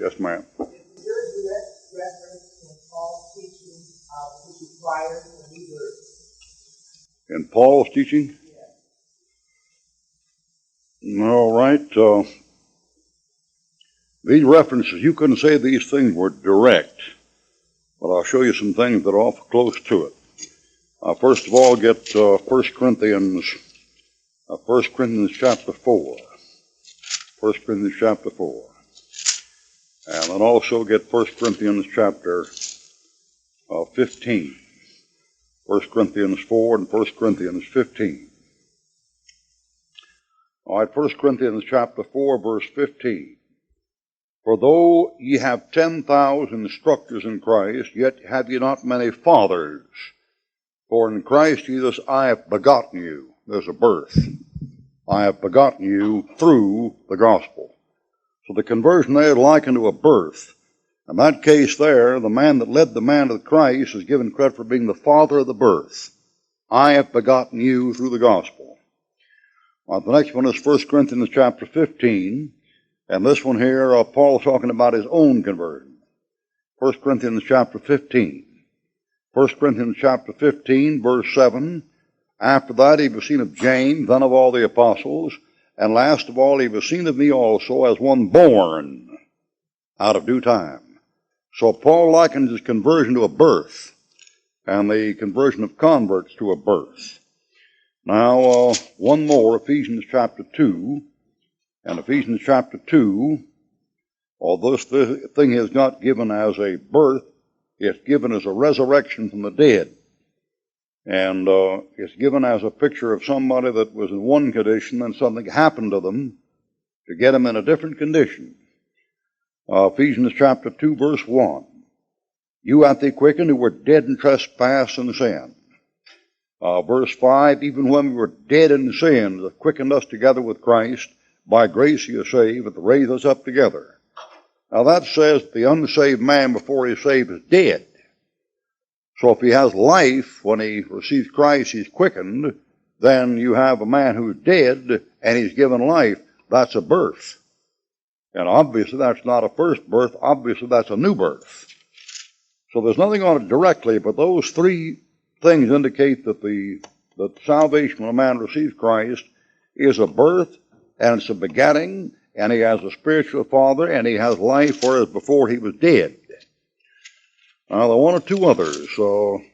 Yes, ma'am. Is there a direct reference in Paul's teaching, which is prior to the new birth? In Paul's teaching? Yeah. All right. These references, you couldn't say these things were direct, but I'll show you some things that are awful close to it. First of all, get 1 Corinthians chapter 4. 1 Corinthians chapter 4. And then also get 1 Corinthians chapter 15. 1 Corinthians 4 and 1 Corinthians 15. All right, 1 Corinthians chapter 4, verse 15. For though ye have 10,000 instructors in Christ, yet have ye not many fathers. For in Christ Jesus I have begotten you. There's a birth. I have begotten you through the gospel. So the conversion there is likened to a birth. In that case there, the man that led the man to Christ is given credit for being the father of the birth. I have begotten you through the gospel. Well, the next one is 1 Corinthians chapter 15. And this one here, Paul's talking about his own conversion. 1 Corinthians chapter 15. 1 Corinthians chapter 15, verse 7. After that he was seen of James, then of all the apostles. And last of all he was seen of me also as one born out of due time. So Paul likens his conversion to a birth, and the conversion of converts to a birth. Now, one more, Ephesians chapter 2. And Ephesians chapter 2, although this thing is not given as a birth, it's given as a resurrection from the dead. And it's given as a picture of somebody that was in one condition and something happened to them to get them in a different condition. Ephesians chapter 2, verse 1. You hath he quickened who were dead in trespass and sin. Verse 5, even when we were dead in sin, hath quickened us together with Christ. By grace you are saved, but raise us up together. Now that says the unsaved man before he's saved is dead. So if he has life when he receives Christ, he's quickened, then you have a man who's dead and he's given life. That's a birth. And obviously that's not a first birth. Obviously that's a new birth. So there's nothing on it directly, but those three things indicate that the salvation when a man receives Christ is a birth, and it's a begetting, and he has a spiritual father, and he has life, whereas before he was dead. Now, there are one or two others.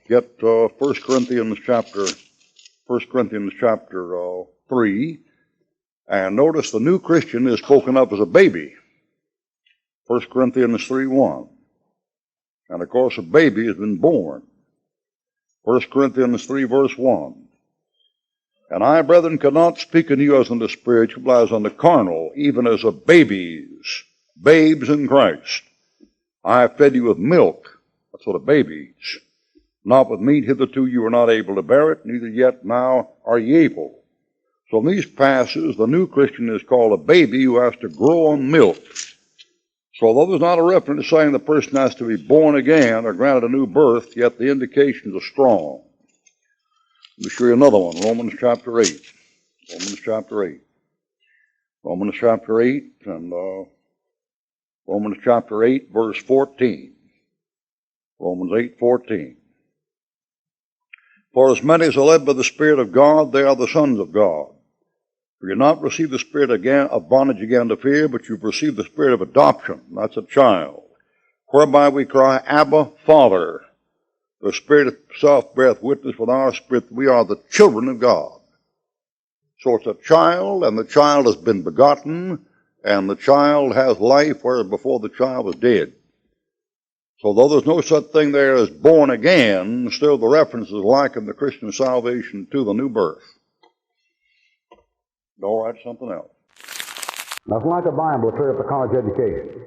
Get 1 Corinthians chapter 3, and notice the new Christian is spoken of as a baby. 1 Corinthians 3:1. And of course, a baby has been born. 1 Corinthians 3, verse 1. And I, brethren, cannot speak unto you as unto spiritual, but as unto carnal, even as of babes in Christ. I have fed you with milk. That's what a baby eats. Not with meat, hitherto you were not able to bear it, neither yet now are ye able. So in these passages, the new Christian is called a baby who has to grow on milk. So although there's not a reference saying the person has to be born again or granted a new birth, yet the indications are strong. Let me show you another one, Romans chapter 8. Romans chapter 8. Romans chapter 8 and Romans chapter 8, verse 14. Romans 8:14. For as many as are led by the Spirit of God, they are the sons of God. For you have not received the spirit again of bondage again to fear, but you've received the spirit of adoption. That's a child. Whereby we cry, Abba, Father. The Spirit itself beareth witness with our spirit that we are the children of God. So it's a child, and the child has been begotten, and the child has life, whereas before the child was dead. So though there's no such thing there as born again, still the reference is liken the Christian salvation to the new birth. All right, something else. Nothing like a Bible to clear up a college education.